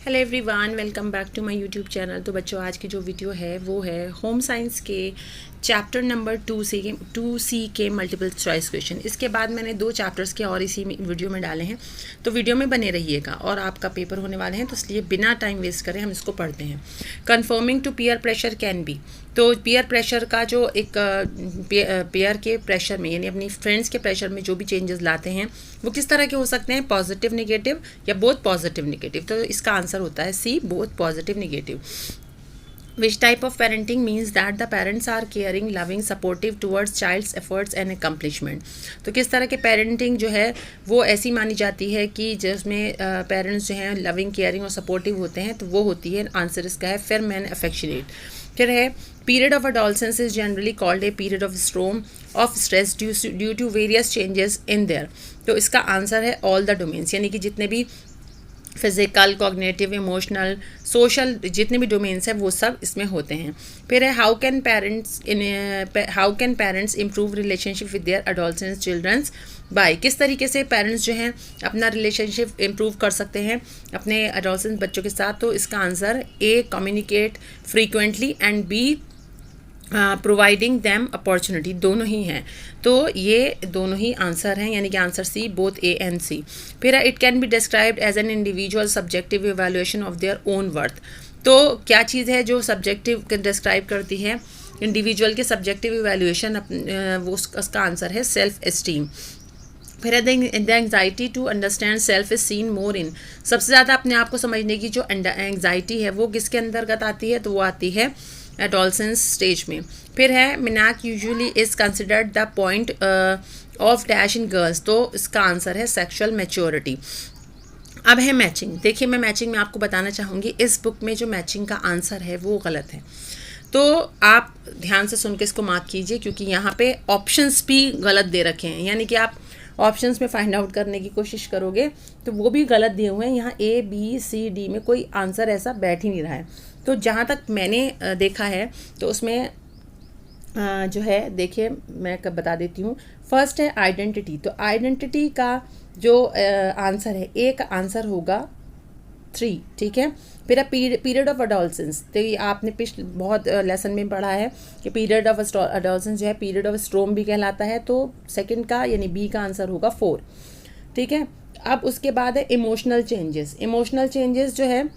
Hello everyone, welcome back to my YouTube channel. तो बच्चों, आज की जो वीडियो है वो है होम साइंस के चैप्टर नंबर 2C के मल्टीपल चॉइस क्वेश्चन। इसके बाद मैंने 2 चैप्टर्स के और इसी वीडियो में डाले हैं, तो वीडियो में बने रहिएगा। और आपका पेपर होने वाले हैं, तो इसलिए बिना टाइम वेस्ट करें हम इसको पढ़ते हैं। Conforming to peer pressure can be. तो पीयर प्रेशर का जो एक पेयर के प्रेशर में, यानी अपनी फ्रेंड्स के प्रेशर में जो भी चेंजेस लाते हैं वो किस तरह के हो सकते हैं, पॉजिटिव निगेटिव या बोथ पॉजिटिव निगेटिव। तो इसका आंसर होता है C, both positive negative. Which type of parenting means that the parents are caring, loving, supportive towards child's efforts and accomplishment। तो किस तरह के पेरेंटिंग जो है वो ऐसी मानी जाती है कि जिसमें पेरेंट्स जो हैं लविंग, केयरिंग और सपोर्टिव होते हैं, तो वो होती है, आंसर इसका है firm and affectionate। फिर है period of adolescence is generally called a period of storm of stress due to various changes in there। तो इसका आंसर है all the domains, यानी कि जितने भी फिजिकल, कॉग्निटिव, इमोशनल, सोशल जितने भी डोमेन्स हैं वो सब इसमें होते हैं। फिर है how can parents improve relationship with their adolescent childrens by. किस तरीके से पेरेंट्स जो हैं अपना रिलेशनशिप इम्प्रूव कर सकते हैं अपने एडोलसेंट बच्चों के साथ। तो इसका answer A, communicate frequently, and B, providing them opportunity. दोनों ही हैं, तो ये दोनों ही आंसर हैं, यानी कि answer C, both A and C. फिर it can be described as an individual subjective evaluation of their own worth. तो क्या चीज़ है जो सब्जेक्टिव डिस्क्राइब करती है इंडिविजुअल के सब्जेक्टिव इवैल्यूएशन, वो उसका आंसर है सेल्फ एस्टीम। फिर the anxiety to understand self is seen more in. सबसे ज़्यादा अपने आप को समझने की जो एंग्जाइटी है वो किसके अंतर्गत आती है, तो वो आती है एडोलसेंस स्टेज में। फिर है मिनाक usually is considered the point of dash in girls. तो इसका आंसर है सेक्सुअल मैच्योरिटी। अब है मैचिंग। देखिए, मैं मैचिंग में आपको बताना चाहूँगी, इस बुक में जो मैचिंग का आंसर है वो गलत है। तो आप ध्यान से सुन के इसको मार्क कीजिए, क्योंकि यहाँ पे ऑप्शंस भी गलत दे रखे हैं, यानी कि आप ऑप्शंस में फाइंड आउट करने की कोशिश करोगे तो वो भी गलत दिए हुए हैं। यहाँ ए, बी, सी, डी में कोई आंसर ऐसा बैठ ही नहीं रहा है। तो जहाँ तक मैंने देखा है तो उसमें जो है, देखिए मैं कब बता देती हूँ। फर्स्ट है आइडेंटिटी। तो आइडेंटिटी का जो आंसर है, ए का आंसर होगा 3, ठीक है। फिर पीरियड ऑफ एडोलसेंस। तो ये आपने पिछले बहुत लेसन में पढ़ा है कि पीरियड ऑफ एडोलसेंस जो है पीरियड ऑफ स्ट्रोम भी कहलाता है। तो सेकंड का यानी बी का आंसर होगा 4, ठीक है। अब उसके बाद है इमोशनल चेंजेस। इमोशनल चेंजेस जो है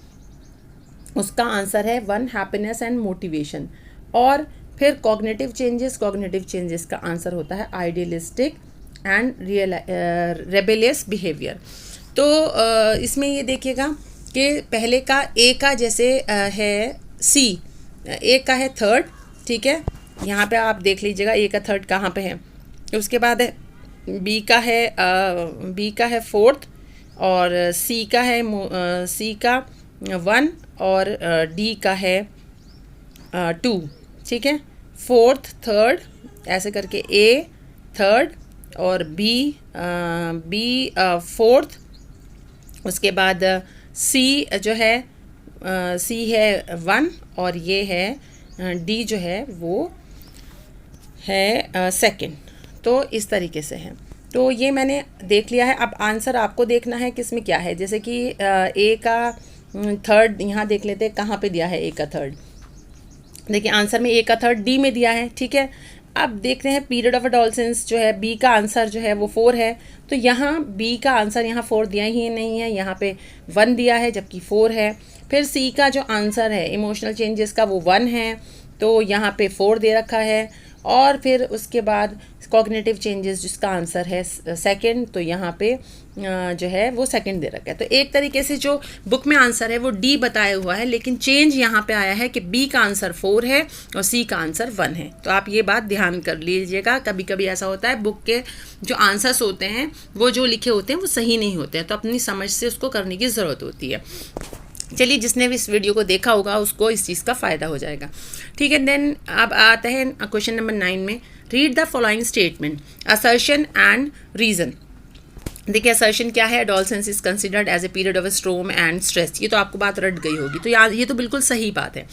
उसका आंसर है 1, हैप्पीनेस एंड मोटिवेशन। और फिर कॉग्निटिव चेंजेस का आंसर होता है आइडियलिस्टिक एंड रेबेलियस बिहेवियर। तो इसमें ये देखिएगा कि पहले का ए का जैसे है सी, ए का है 3rd, ठीक है। यहाँ पे आप देख लीजिएगा ए का 3rd कहाँ पे है। उसके बाद है बी का है 4th, और सी का 1, और डी का है 2, ठीक है। 4th, 3rd ऐसे करके ए 3rd और बी 4th। उसके बाद सी जो है सी है 1, और ये है डी जो है वो है 2nd। तो इस तरीके से है। तो ये मैंने देख लिया है। अब आंसर आपको देखना है कि इसमें क्या है। जैसे कि ए का 3rd यहाँ देख लेते हैं कहाँ पे दिया है ए का 3rd। देखिए आंसर में ए का 3rd डी में दिया है, ठीक है। अब देखते हैं पीरियड ऑफ एडोलसेंस जो है बी का आंसर जो है वो 4 है। तो यहाँ बी का आंसर यहाँ 4 दिया ही नहीं है, यहाँ पे 1 दिया है जबकि 4 है। फिर सी का जो आंसर है इमोशनल चेंजेस का वो 1 है, तो यहाँ पे 4 दे रखा है। और फिर उसके बाद कॉग्निटिव चेंजेस जिसका आंसर है 2nd, तो यहाँ पे जो है वो 2nd दे रखा है। तो एक तरीके से जो बुक में आंसर है वो डी बताया हुआ है, लेकिन चेंज यहाँ पे आया है कि बी का आंसर 4 है और सी का आंसर 1 है। तो आप ये बात ध्यान कर लीजिएगा। कभी कभी ऐसा होता है बुक के जो आंसर्स होते हैं वो जो लिखे होते हैं वो सही नहीं होते हैं, तो अपनी समझ से उसको करने की ज़रूरत होती है। चलिए, जिसने भी इस वीडियो को देखा होगा उसको इस चीज़ का फ़ायदा हो जाएगा, ठीक है। देन अब आते हैं क्वेश्चन नंबर 9 में। Read the following statement, assertion and reason. देखिए असर्शन क्या है, adolescence is considered as a period of storm and stress. ये तो आपको बात रट गई होगी, तो ये तो बिल्कुल सही बात है।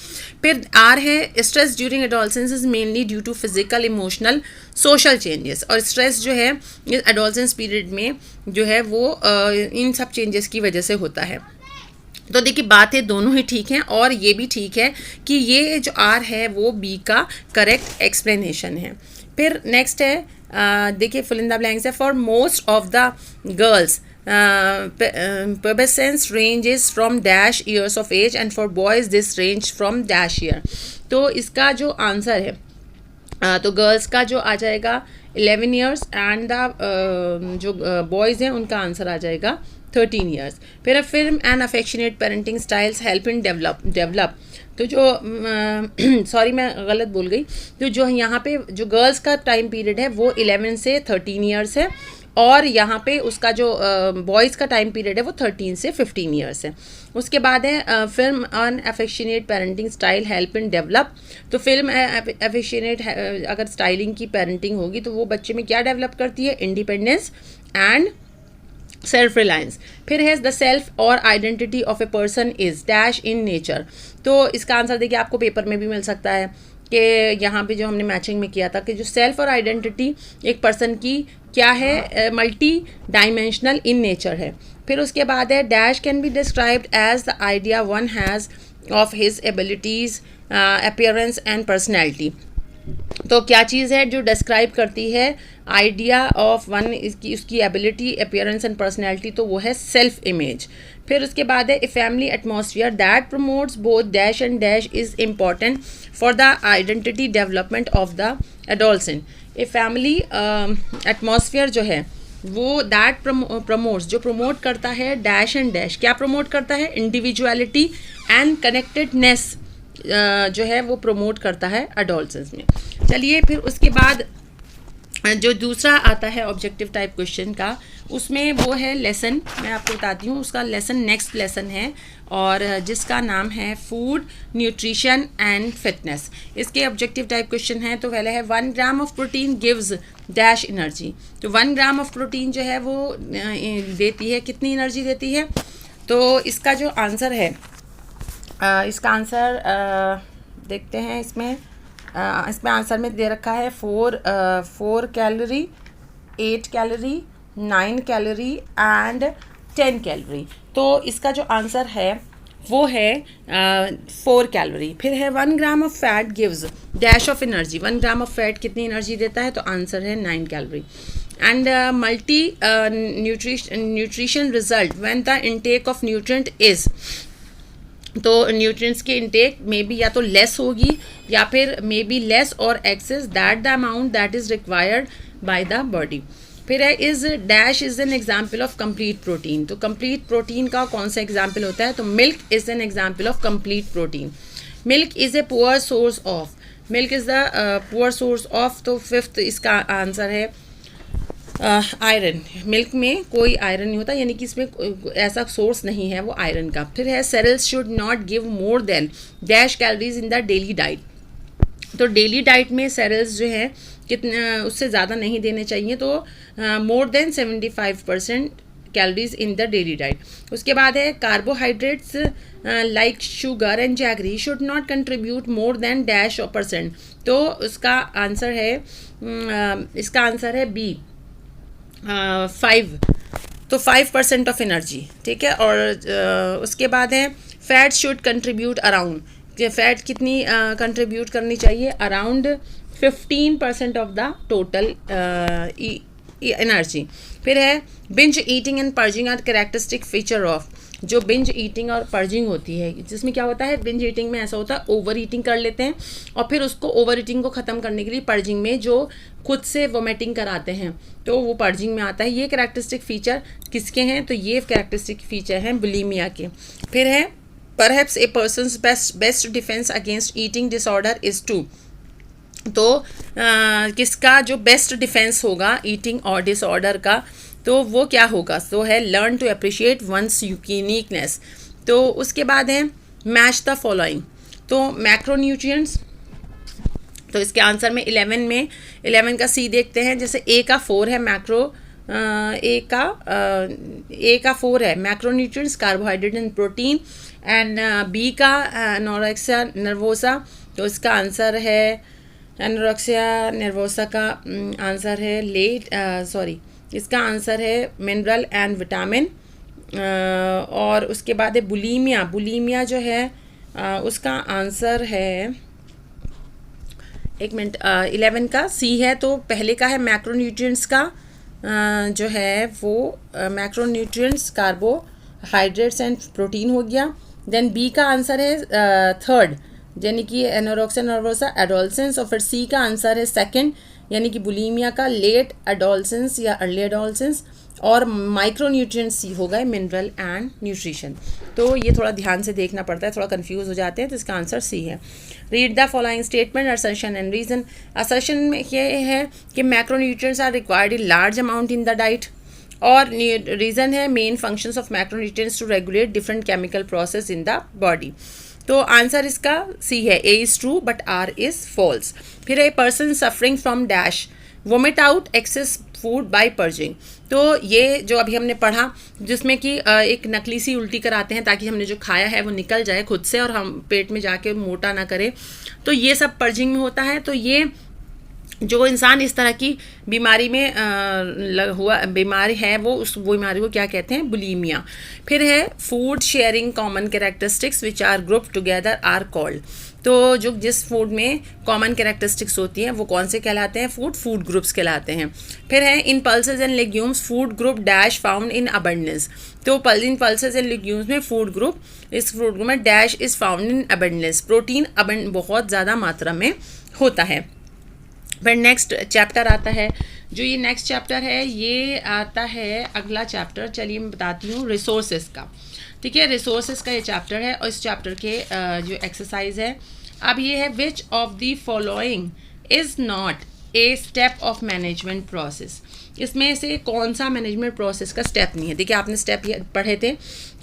फिर आर है, stress during adolescence is mainly due to physical, emotional, social changes. और स्ट्रेस जो है एडोलसेंस पीरियड में जो है वो इन सब चेंजेस की वजह से होता है। तो देखिए बात है दोनों ही ठीक हैं और ये भी ठीक है कि ये जो आर है वो बी का करेक्ट एक्सप्लेनेशन है। फिर नेक्स्ट है देखिए फिल इन द ब्लैंक्स है for most of the girls pubescence ranges from dash years of age and for boys this range from dash year। तो इसका जो आंसर है तो गर्ल्स का जो आ जाएगा 11 ईयर्स एंड द जो बॉयज़ हैं उनका आंसर आ जाएगा 13 ईयर्स। फिर film and affectionate parenting styles help in develop तो जो सॉरी मैं गलत बोल गई, तो जो यहाँ पे जो गर्ल्स का टाइम पीरियड है वो 11 से 13 ईयर्स है और यहाँ पे उसका जो बॉयज़ का टाइम पीरियड है वो 13 से 15 ईयर्स है। उसके बाद है film on affectionate parenting style help in develop. तो फिल्म एफेक्शनेट अगर स्टाइलिंग की पेरेंटिंग होगी तो वो बच्चे में क्या डेवलप करती है, इंडिपेंडेंस एंड सेल्फ रिलायंस। फिर है द सेल्फ और identity of a person is dash in nature. तो इसका आंसर देखिए आपको पेपर में भी मिल सकता है कि यहाँ पे जो हमने मैचिंग में किया था कि जो सेल्फ और आइडेंटिटी एक पर्सन की क्या है, मल्टी डायमेंशनल इन नेचर है। फिर उसके बाद है dash can be described as the idea one has of his abilities appearance and personality. तो क्या चीज़ है जो डिस्क्राइब करती है आइडिया ऑफ वन इसकी उसकी एबिलिटी अपीयरेंस एंड पर्सनैलिटी, तो वो है सेल्फ इमेज। फिर उसके बाद है a family atmosphere that promotes both dash and dash is important for the identity development of the adolescent. A family atmosphere जो है वो दैट प्रमोट्स जो प्रमोट करता है डैश एंड डैश, क्या प्रमोट करता है, इंडिविजुअलिटी एंड कनेक्टेडनेस जो है वो प्रमोट करता है एडोलसेंस में। चलिए फिर उसके बाद जो दूसरा आता है ऑब्जेक्टिव टाइप क्वेश्चन का, उसमें वो है लेसन, मैं आपको बताती हूँ उसका लेसन, नेक्स्ट लेसन है और जिसका नाम है फूड न्यूट्रिशन एंड फिटनेस। इसके ऑब्जेक्टिव टाइप क्वेश्चन है तो पहले है 1 gram of protein gives dash energy. तो 1 ग्राम ऑफ प्रोटीन जो है वो देती है, कितनी एनर्जी देती है। तो इसका जो आंसर है इसका आंसर देखते हैं इसमें आंसर में दे रखा है 4 calorie, 8 calorie, 9 calorie and 10 calorie. तो इसका जो आंसर है वो है 4 कैलोरी। फिर है 1 gram of fat gives dash of energy. 1 gram of fat कितनी एनर्जी देता है, तो आंसर है 9 calorie. And multi nutrition result when the intake of nutrient is. तो न्यूट्रिएंट्स की इनटेक मे बी या तो लेस होगी या फिर मे बी लेस और excess that the amount that is required by the body. फिर है is dash is an example of complete protein. तो कंप्लीट प्रोटीन का कौन सा एग्जाम्पल होता है, तो milk is an example of complete protein. Milk is a poor source of, milk is the poor source of. तो 5th इसका answer है आयरन। मिल्क में कोई आयरन नहीं होता, यानी कि इसमें ऐसा सोर्स नहीं है वो आयरन का। फिर है cereals should not give more than dash calories in the daily diet. तो डेली डाइट में सेरेल्स जो है कितने उससे ज़्यादा नहीं देने चाहिए, तो more than 75% calories in the daily diet. उसके बाद है carbohydrates like sugar and jaggery should not contribute more than dash %। तो उसका आंसर है इसका आंसर है बी 5। तो 5% ऑफ एनर्जी, ठीक है। और उसके बाद है fat should contribute around, fat कितनी कंट्रीब्यूट करनी चाहिए, around 15% of the total energy. फिर है binge eating and purging are characteristic feature of. जो बिंज ईटिंग और पर्जिंग होती है, जिसमें क्या होता है, बिंज ईटिंग में ऐसा होता है ओवर ईटिंग कर लेते हैं और फिर उसको ओवर ईटिंग को ख़त्म करने के लिए पर्जिंग में जो खुद से वोमिटिंग कराते हैं तो वो पर्जिंग में आता है। ये कैरेक्टरिस्टिक फीचर किसके हैं, तो ये कैरेक्टरिस्टिक फीचर हैं बुलिमिया के। फिर है perhaps a person's best defence against eating disorder is to. तो किसका जो बेस्ट डिफेंस होगा ईटिंग और डिसऑर्डर का, तो वो क्या होगा, तो है learn to appreciate one's uniqueness. तो उसके बाद है मैच द फॉलोइंग। तो मैक्रोन्यूट्रिएंट्स, तो इसके आंसर में 11 का सी देखते हैं। जैसे ए का 4 है मैक्रो, ए का 4 है macronutrients, carbohydrate and protein. And B का एनोरेक्सिया नर्वोसा, तो इसका आंसर है एनोरेक्सिया नर्वोसा का आंसर है इसका आंसर है मिनरल एंड विटामिन। और उसके बाद है बुलीमिया। बुलीमिया जो है उसका आंसर है, एक मिनट, 11 का सी है। तो पहले का है मैक्रोन्यूट्रिएंट्स का जो है वो मैक्रोन्यूट्रिएंट्स कार्बोहाइड्रेट्स एंड प्रोटीन हो गया। देन बी का आंसर है थर्ड, यानी कि एनोरेक्सिया नर्वोसा एडोलसेंस, और फिर सी का आंसर है सेकंड, यानी कि बुलीमिया का लेट एडोलसेंस या अर्ली एडोलसेंस, और माइक्रोन्यूट्रिएंट्स हो गए मिनरल एंड न्यूट्रिशन। तो ये थोड़ा ध्यान से देखना पड़ता है, थोड़ा कंफ्यूज हो जाते हैं, तो इसका आंसर सी है। Read the following statement, assertion and reason. Assertion में ये है कि macronutrients are required in large amount in the diet, और रीज़न है main functions of macronutrients to regulate different chemical process in the body. तो answer इसका C है, A is true but R is false. फिर a person suffering from dash vomit out excess food by purging. तो ये जो अभी हमने पढ़ा, जिसमें कि एक नकली सी उल्टी कराते हैं ताकि हमने जो खाया है वो निकल जाए खुद से और हम पेट में जाके मोटा ना करे, तो ये सब पर्जिंग में होता है। तो ये जो इंसान इस तरह की बीमारी में बीमारी है वो बीमारी को क्या कहते हैं, बुलीमिया। फिर है food sharing common characteristics which are group together are called. तो जो जिस फूड में कॉमन कैरेक्टरिस्टिक्स होती हैं वो कौन से कहलाते हैं, फूड ग्रुप्स कहलाते हैं। फिर है in pulses and legumes food group dash found in abundance. तो इन पल्सेज एंड लेग्यूम्स में फूड ग्रुप, इस फूड ग्रुप में dash is found in abundance, protein बहुत ज़्यादा मात्रा में होता है। फिर नेक्स्ट चैप्टर आता है, जो ये नेक्स्ट चैप्टर है ये आता है अगला चैप्टर, चलिए मैं बताती हूँ, रिसोर्सेज का। ठीक है, रिसोर्सेज का ये चैप्टर है, और इस चैप्टर के जो एक्सरसाइज है अब ये है, which of the following is not a step of management process. इसमें से कौन सा मैनेजमेंट प्रोसेस का स्टेप नहीं है। देखिए आपने स्टेप पढ़े थे,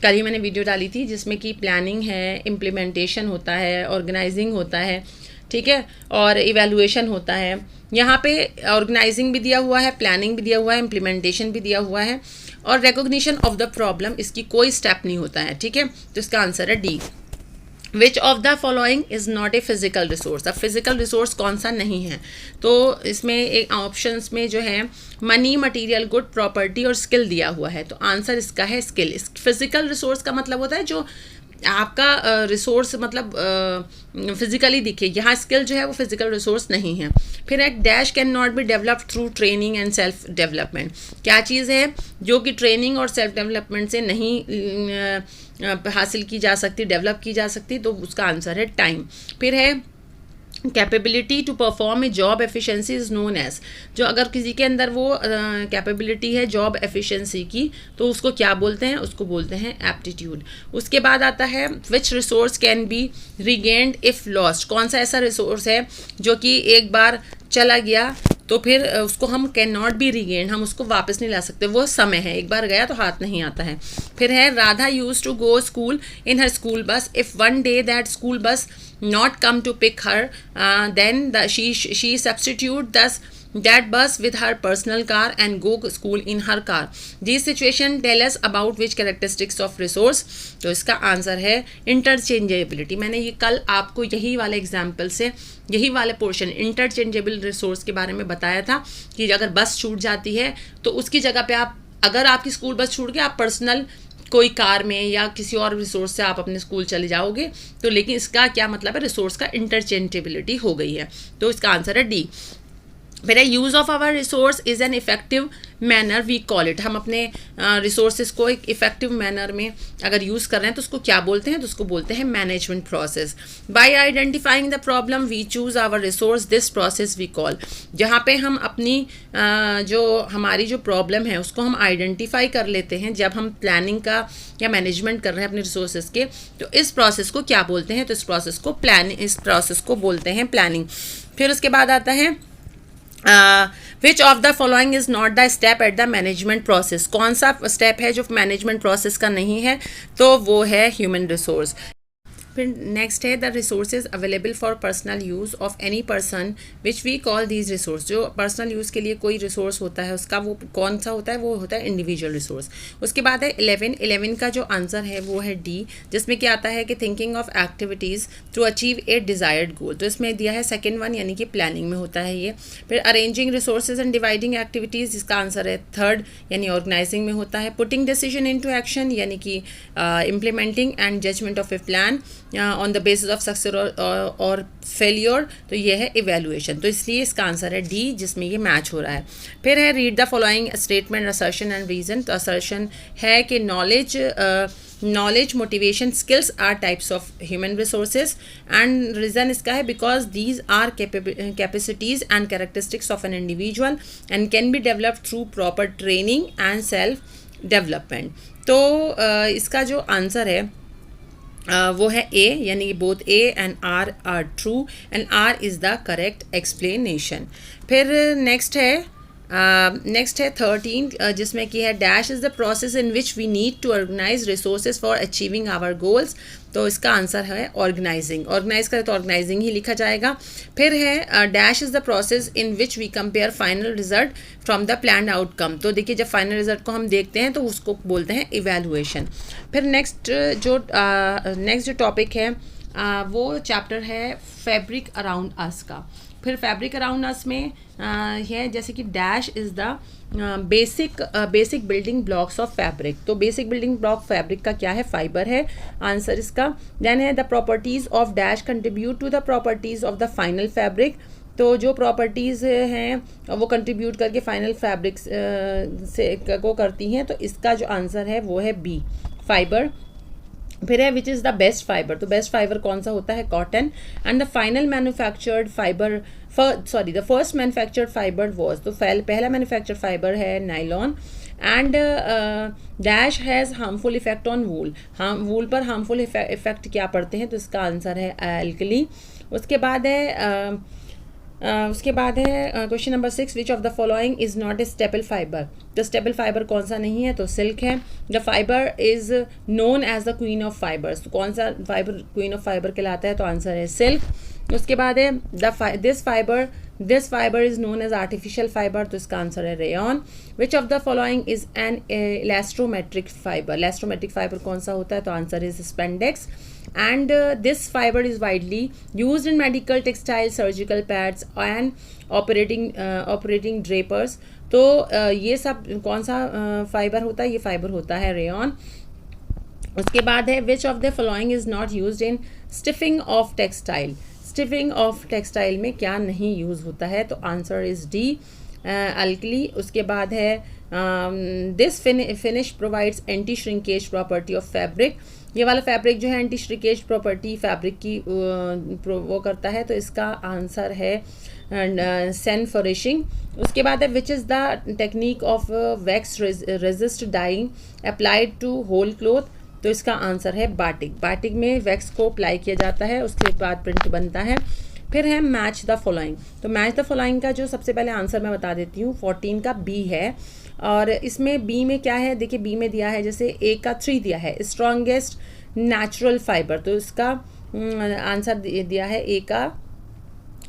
कल ही मैंने वीडियो डाली थी, जिसमें कि प्लानिंग है, इम्प्लीमेंटेशन होता है, ऑर्गेनाइजिंग होता है, ठीक है, और इवैल्यूएशन होता है। यहाँ पे ऑर्गेनाइजिंग भी दिया हुआ है, प्लानिंग भी दिया हुआ है, इम्प्लीमेंटेशन भी दिया हुआ है, और रिकॉग्निशन ऑफ द प्रॉब्लम, इसकी कोई स्टेप नहीं होता है। ठीक है, तो इसका आंसर है D. Which of the following is not a physical resource. अब फिजिकल रिसोर्स कौन सा नहीं है, तो इसमें एक ऑप्शंस में जो है मनी, मटेरियल, गुड, प्रॉपर्टी और स्किल दिया हुआ है। तो आंसर इसका है स्किल। फिजिकल रिसोर्स का मतलब होता है जो आपका रिसोर्स मतलब फिजिकली दिखे, यहाँ स्किल जो है वो फिजिकल रिसोर्स नहीं है। फिर एक dash can not be developed through training and self development. क्या चीज़ है जो कि ट्रेनिंग और सेल्फ डेवलपमेंट से नहीं हासिल की जा सकती, डेवलप की जा सकती, तो उसका आंसर है टाइम। फिर है capability to perform a job efficiency is known as. जो अगर किसी के अंदर वो कैपेबिलिटी है जॉब एफिशिएंसी की, तो उसको क्या बोलते हैं, उसको बोलते हैं एप्टीट्यूड। उसके बाद आता है which resource can be regained if lost. कौन सा ऐसा रिसोर्स है जो कि एक बार चला गया तो फिर उसको हम कैन नॉट बी रीगेन, हम उसको वापस नहीं ला सकते, वो समय है, एक बार गया तो हाथ नहीं आता है। फिर है Radha use to go school in her school bus, if one day that school bus not come to pick her, then she substitute that bus with her personal car and go school in her car. This situation tell us about which characteristics of resource. तो इसका answer है interchangeability. मैंने ये कल आपको यही वाले example से, यही वाले पोर्शन इंटरचेंजेबल रिसोर्स के बारे में बताया था कि अगर बस छूट जाती है तो उसकी जगह पे आप, अगर आपकी स्कूल बस छूट गई, आप पर्सनल कोई कार में या किसी और रिसोर्स से आप अपने स्कूल चले जाओगे। तो लेकिन इसका क्या मतलब है, रिसोर्स का इंटरचेंजेबिलिटी हो गई है, तो इसका आंसर है डी। फिर use of our resource is an effective manner we call it. हम अपने रिसोर्सेज को एक इफेक्टिव मैनर में अगर यूज़ कर रहे हैं तो उसको क्या बोलते हैं, तो उसको बोलते हैं management process. By identifying the problem we choose our resource, this process we call. जहाँ पे हम अपनी जो हमारी जो प्रॉब्लम है उसको हम आइडेंटिफाई कर लेते हैं जब हम प्लानिंग का या मैनेजमेंट कर रहे हैं अपने रिसोर्सेज के, तो इस प्रोसेस को क्या बोलते हैं, तो इस प्रोसेस को बोलते हैं प्लानिंग। फिर उसके बाद आता है which of the following is not the step at the management process. कौन सा स्टेप है जो मैनेजमेंट प्रोसेस का नहीं है, तो वो है ह्यूमन रिसोर्स। फिर नेक्स्ट है the resources available for personal use of any person which we call these resource. जो पर्सनल यूज़ के लिए कोई रिसोर्स होता है उसका वो कौन सा होता है, वो होता है इंडिविजुअल रिसोर्स। उसके बाद है 11 का जो आंसर है वो है डी, जिसमें क्या आता है कि thinking of activities to achieve a desired goal. तो इसमें दिया है सेकेंड वन, यानी कि प्लानिंग में होता है ये। फिर arranging resources and dividing activities, जिसका आंसर है थर्ड, यानी ऑर्गेनाइजिंग में होता है। पुटिंग डिसीजन इनटू एक्शन, यानी कि implementing and judgement of a plan on the basis of success और फेलियर, तो ये है इवेल्युएशन। तो इसलिए इसका आंसर है डी, जिसमें ये मैच हो रहा है। फिर है read the following statement, assertion and reason. तो असर्शन है कि knowledge motivation skills are types of human resources, and reason इसका है because these are capacities and characteristics of an individual and can be developed through proper training and self development. तो इसका जो answer है वो है ए, यानी both A and R true and R is the correct explanation. फिर next है 13, जिसमें कि है dash is the process in which we need to organise resources for achieving our goals. तो इसका आंसर है ऑर्गेनाइजिंग। ऑर्गेनाइज करें तो ऑर्गेनाइजिंग ही लिखा जाएगा। फिर है dash is the process in which we compare final result from the planned outcome. तो देखिए जब फाइनल रिजल्ट को हम देखते हैं तो उसको बोलते हैं इवैल्यूएशन। फिर नेक्स्ट जो टॉपिक है वो चैप्टर है फैब्रिक अराउंड अस का। फिर फैब्रिक अराउंड अस में है जैसे कि dash is the basic building blocks of fabric. तो बेसिक बिल्डिंग ब्लॉक फैब्रिक का क्या है, फाइबर है आंसर इसका। देन है the properties of dash contribute to the properties of the final fabric. तो जो प्रॉपर्टीज़ हैं वो कंट्रीब्यूट करके फाइनल फैब्रिक से को करती हैं। तो इसका जो आंसर है वो है बी, फाइबर। फिर है which is the best fibre. तो बेस्ट फाइबर कौन सा होता है, cotton. And the final manufactured fibre the first manufactured fibre was, तो पहला मैन्युफैक्चर्ड फाइबर है nylon. And dash has harmful effect on wool. Wool पर हार्मफुल इफेक्ट क्या पड़ते हैं, तो इसका आंसर है एल्कली। उसके बाद है question number 6, which of the following is not a staple fibre. तो स्टेपल फाइबर कौन सा नहीं है, तो सिल्क है। The fibre is known as the queen of fibres. तो कौन सा फाइबर क्वीन ऑफ फाइबर कहलाता है, तो आंसर है सिल्क। उसके बाद है this fibre is known as artificial fibre. तो इसका आंसर है rayon. Which of the following is an elastomeric fibre. Elastomeric fibre कौन सा होता है, तो answer is spandex. And this fiber is widely used in medical, textile, surgical pads and operating drapers. तो ये सब कौन सा फाइबर होता है, ये फाइबर होता है रेयॉन। उसके बाद है which of the following is not used in stiffening of textile. Stiffening of textile में क्या नहीं यूज़ होता है, तो आंसर इज डी, अल्कली। उसके बाद है this finish provides anti shrinkage property of fabric. ये वाला फैब्रिक जो है एंटी श्रिंकेज प्रॉपर्टी फैब्रिक की वो करता है। तो इसका आंसर है सेनफोरिशिंग। उसके बाद है which is the technique of wax resist dyeing applied to whole cloth. तो इसका आंसर है बाटिक। बाटिक में वैक्स को अप्लाई किया जाता है, उसके बाद प्रिंट बनता है। फिर है मैच द फॉलोइंग। तो मैच द फॉलोइंग का जो सबसे पहले आंसर मैं बता देती हूँ, 14 का बी है। और इसमें बी में क्या है, देखिए बी में दिया है जैसे ए का 3 दिया है स्ट्रॉन्गेस्ट नेचुरल फाइबर। तो इसका आंसर दिया है ए का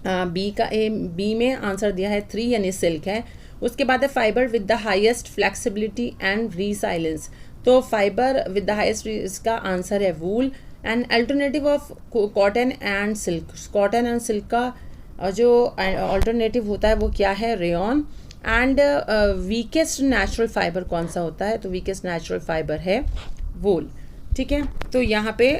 बी में आंसर दिया है 3, यानी सिल्क है। उसके बाद है fibre with the highest flexibility and resilience. तो फाइबर विद द हाईएस्ट, इसका आंसर है wool. And alternative of cotton and silk. Cotton and silk का जो अल्टरनेटिव होता है वो क्या है, rayon. And weakest natural fibre कौन सा होता है, तो वीकेस्ट नेचुरल फाइबर है वूल। ठीक है, तो यहाँ पे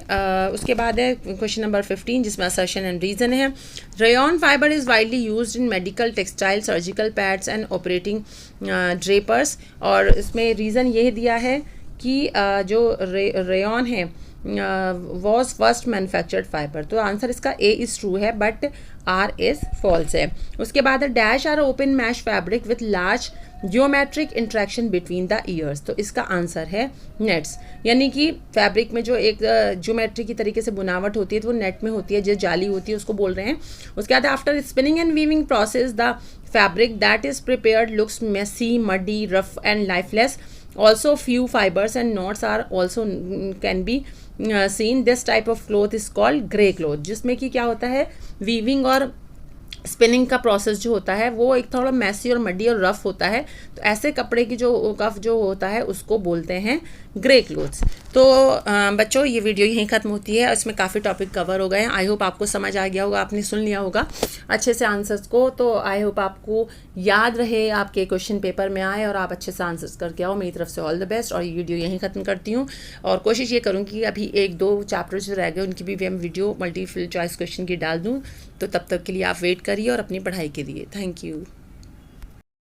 उसके बाद है क्वेश्चन नंबर 15, जिसमें असर्शन एंड रीजन है। Rayon fibre is widely used in medical, textile, surgical pads and operating drapers. और इसमें रीज़न ये दिया है कि जो रेयॉन है वॉज फर्स्ट मैन्युफैक्चर्ड फाइबर। तो आंसर इसका ए इज़ ट्रू है बट आर इज़ फॉल्स है। उसके बाद dash R open mesh fabric with large geometric interaction between the years. तो इसका आंसर है नेट्स, यानी कि फैब्रिक में जो एक जियोमेट्री की तरीके से बुनावट होती है तो वो नेट में होती है, जो जाली होती है उसको बोल रहे हैं। उसके बाद after spinning and weaving process the fabric that is prepared looks messy, muddy, rough and lifeless. Also few fibers and knots are also can be seen, this type of cloth is called grey cloth, जिसमें कि क्या होता है, weaving और spinning का process जो होता है वो एक थोड़ा मैसी और मडी और रफ होता है। तो ऐसे कपड़े की जो कफ जो होता है उसको बोलते हैं ग्रे क्लोथ्स। तो बच्चों ये वीडियो यहीं ख़त्म होती है। इसमें काफ़ी टॉपिक कवर हो गए हैं। आई होप आपको समझ आ गया होगा, आपने सुन लिया होगा अच्छे से आंसर्स को। तो आई होप आपको याद रहे, आपके क्वेश्चन पेपर में आए और आप अच्छे से आंसर्स करके आओ। मेरी तरफ से ऑल द बेस्ट। और ये वीडियो यहीं ख़त्म करती हूँ और कोशिश ये करूँगी कि अभी 1-2 चैप्टर जो रह गए उनकी भी मैं वीडियो मल्टीपल चॉइस क्वेश्चन की डाल दूँ। तो तब तक के लिए आप वेट करिए और अपनी पढ़ाई करिए। Thank you.